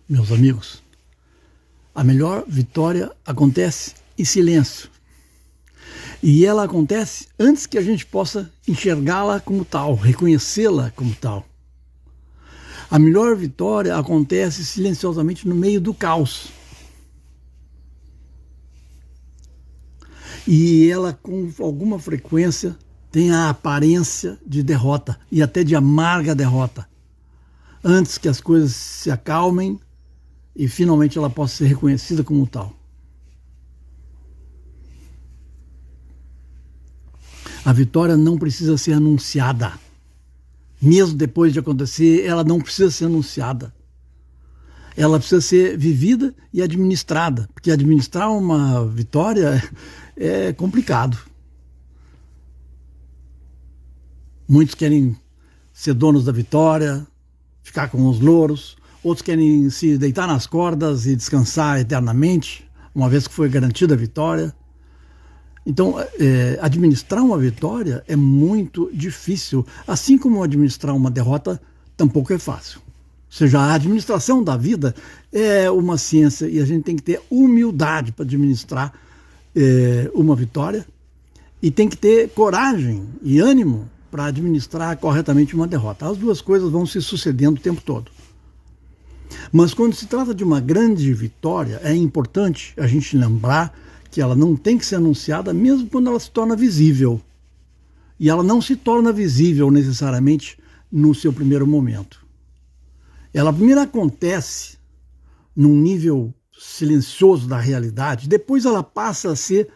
meus amigos, a melhor vitória acontece em silêncio. E ela acontece antes que a gente possa enxergá-la como tal, reconhecê-la como tal. A melhor vitória acontece silenciosamente no meio do caos. E ela, com alguma frequência, tem a aparência de derrota e até de amarga derrota, antes que as coisas se acalmem e finalmente ela possa ser reconhecida como tal. A vitória não precisa ser anunciada. Mesmo depois de acontecer, ela não precisa ser anunciada. Ela precisa ser vivida e administrada, porque administrar uma vitória é complicado. Muitos querem ser donos da vitória, ficar com os louros, outros querem se deitar nas cordas e descansar eternamente, uma vez que foi garantida a vitória. Então, administrar uma vitória é muito difícil, assim como administrar uma derrota tampouco é fácil. Ou seja, a administração da vida é uma ciência e a gente tem que ter humildade para administrar uma vitória e tem que ter coragem e ânimo para administrar corretamente uma derrota. As duas coisas vão se sucedendo o tempo todo. Mas quando se trata de uma grande vitória, é importante a gente lembrar que ela não tem que ser anunciada mesmo quando ela se torna visível. E ela não se torna visível necessariamente no seu primeiro momento. Ela primeiro acontece num nível silencioso da realidade, depois ela passa a ser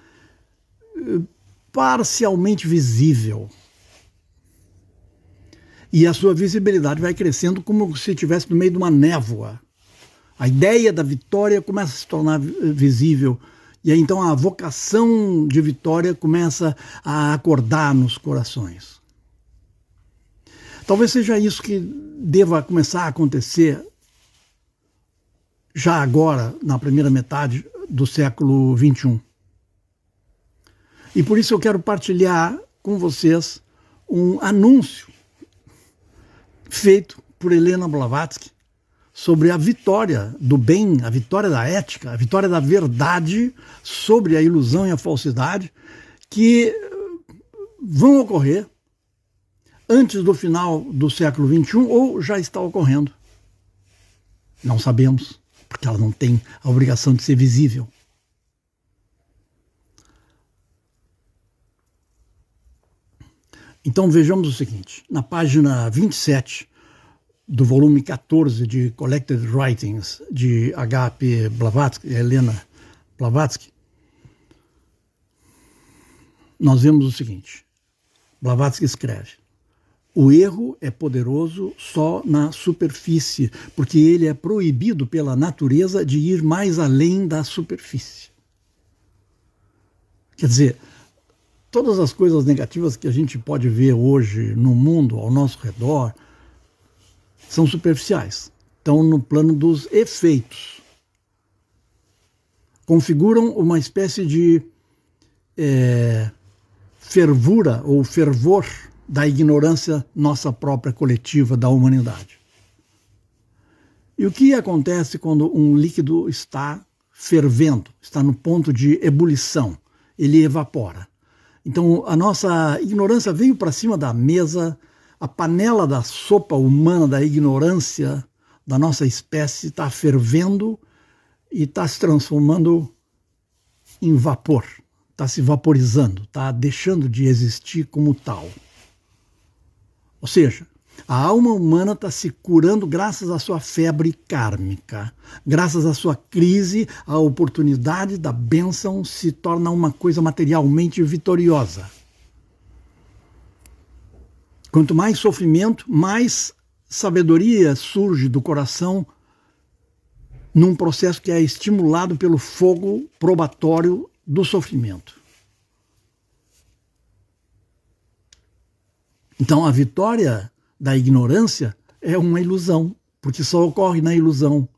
parcialmente visível. E a sua visibilidade vai crescendo como se estivesse no meio de uma névoa. A ideia da vitória começa a se tornar visível. E aí, então, a vocação de vitória começa a acordar nos corações. Talvez seja isso que deva começar a acontecer já agora, na primeira metade do século XXI. E por isso eu quero partilhar com vocês um anúncio feito por Helena Blavatsky sobre a vitória do bem, a vitória da ética, a vitória da verdade sobre a ilusão e a falsidade que vão ocorrer antes do final do século XXI ou já está ocorrendo. Não sabemos, porque ela não tem a obrigação de ser visível. Então vejamos o seguinte, na página 27 do volume 14 de Collected Writings de H.P. Blavatsky, Helena Blavatsky, nós vemos o seguinte, Blavatsky escreve: o erro é poderoso só na superfície, porque ele é proibido pela natureza de ir mais além da superfície. Quer dizer, todas as coisas negativas que a gente pode ver hoje no mundo, ao nosso redor, são superficiais, estão no plano dos efeitos. Configuram uma espécie de fervura ou fervor da ignorância nossa própria coletiva da humanidade. E o que acontece quando um líquido está fervendo, está no ponto de ebulição? Ele evapora. Então a nossa ignorância veio para cima da mesa, a panela da sopa humana da ignorância da nossa espécie está fervendo e está se transformando em vapor, está se vaporizando, está deixando de existir como tal. Ou seja, a alma humana está se curando graças à sua febre kármica, graças à sua crise, a oportunidade da bênção se torna uma coisa materialmente vitoriosa. Quanto mais sofrimento, mais sabedoria surge do coração num processo que é estimulado pelo fogo probatório do sofrimento. Então a vitória da ignorância é uma ilusão, porque só ocorre na ilusão,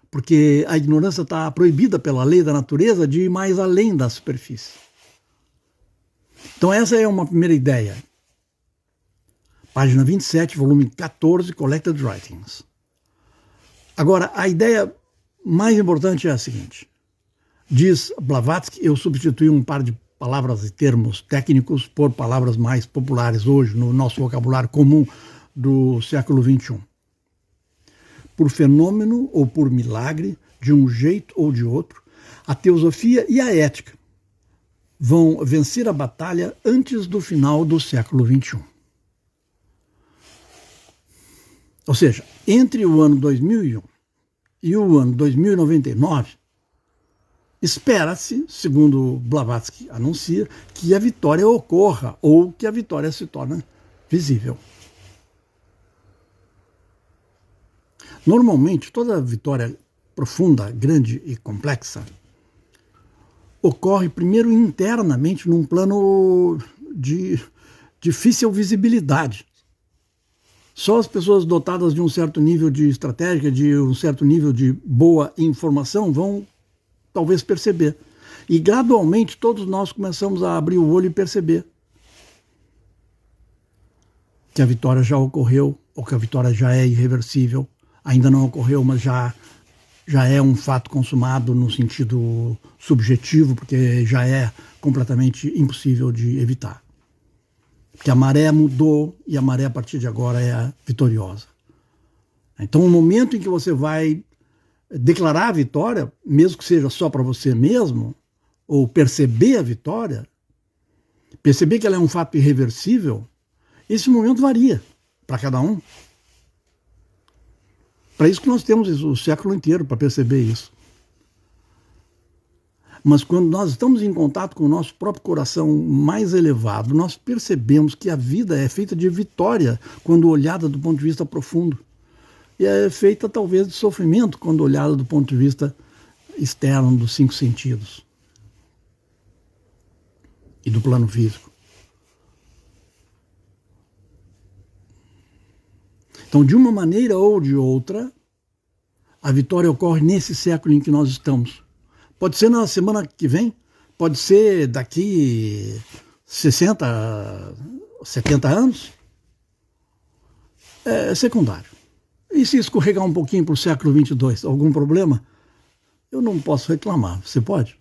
porque a ignorância está proibida pela lei da natureza de ir mais além da superfície. Então essa é uma primeira ideia. Página 27, volume 14, Collected Writings. Agora, a ideia mais importante é a seguinte: diz Blavatsky, eu substituí um par de palavras e termos técnicos por palavras mais populares hoje no nosso vocabulário comum do século XXI. Por fenômeno ou por milagre, de um jeito ou de outro, a teosofia e a ética vão vencer a batalha antes do final do século XXI. Ou seja, entre o ano 2001 e o ano 2099, espera-se, segundo Blavatsky anuncia, que a vitória ocorra ou que a vitória se torne visível. Normalmente, toda vitória profunda, grande e complexa ocorre primeiro internamente num plano de difícil visibilidade. Só as pessoas dotadas de um certo nível de estratégia, de um certo nível de boa informação vão talvez perceber. E gradualmente todos nós começamos a abrir o olho e perceber que a vitória já ocorreu, ou que a vitória já é irreversível. Ainda não ocorreu, mas já é um fato consumado no sentido subjetivo, porque já é completamente impossível de evitar. Porque a maré mudou e a maré a partir de agora é vitoriosa. Então o momento em que você vai declarar a vitória, mesmo que seja só para você mesmo, ou perceber a vitória, perceber que ela é um fato irreversível, esse momento varia para cada um. Para isso que nós temos o século inteiro, para perceber isso. Mas quando nós estamos em contato com o nosso próprio coração mais elevado, nós percebemos que a vida é feita de vitória quando olhada do ponto de vista profundo. E é feita talvez de sofrimento quando olhada do ponto de vista externo dos 5 sentidos e do plano físico. Então, de uma maneira ou de outra, a vitória ocorre nesse século em que nós estamos. Pode ser na semana que vem, pode ser daqui 60, 70 anos. É secundário. E se escorregar um pouquinho para o século 22, algum problema? Eu não posso reclamar. Você pode?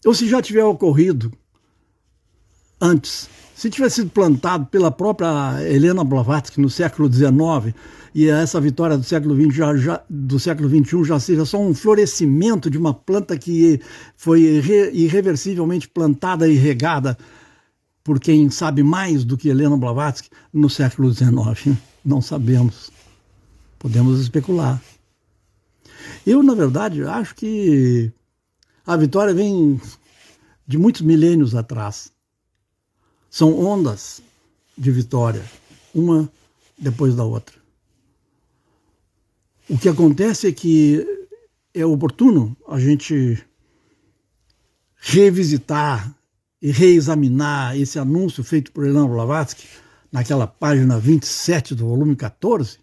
Ou se já tiver ocorrido antes, se tivesse sido plantado pela própria Helena Blavatsky no século XIX, e essa vitória do século XX, do século XXI já seja só um florescimento de uma planta que foi irreversivelmente plantada e regada por quem sabe mais do que Helena Blavatsky no século XIX. Não sabemos. Podemos especular. Eu, na verdade, acho que a vitória vem de muitos milênios atrás. São ondas de vitória, uma depois da outra. O que acontece é que é oportuno a gente revisitar e reexaminar esse anúncio feito por Helena Blavatsky naquela página 27 do volume 14,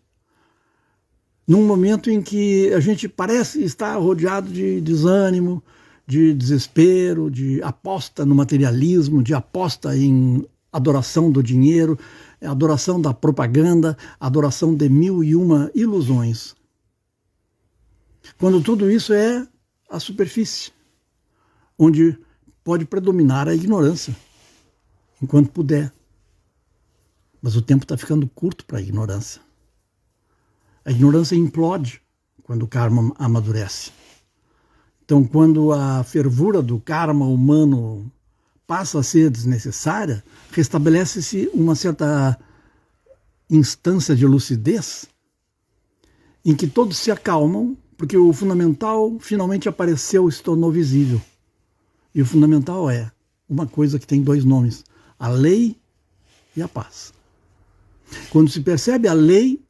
num momento em que a gente parece estar rodeado de desânimo, de desespero, de aposta no materialismo, de aposta em adoração do dinheiro, adoração da propaganda, adoração de 1001 ilusões. Quando tudo isso é a superfície, onde pode predominar a ignorância, enquanto puder. Mas o tempo está ficando curto para a ignorância. A ignorância implode quando o karma amadurece. Então, quando a fervura do karma humano passa a ser desnecessária, restabelece-se uma certa instância de lucidez em que todos se acalmam, porque o fundamental finalmente apareceu e se tornou visível. E o fundamental é uma coisa que tem 2 nomes: a lei e a paz. Quando se percebe a lei,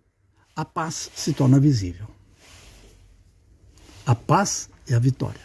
a paz se torna visível. A paz é a vitória.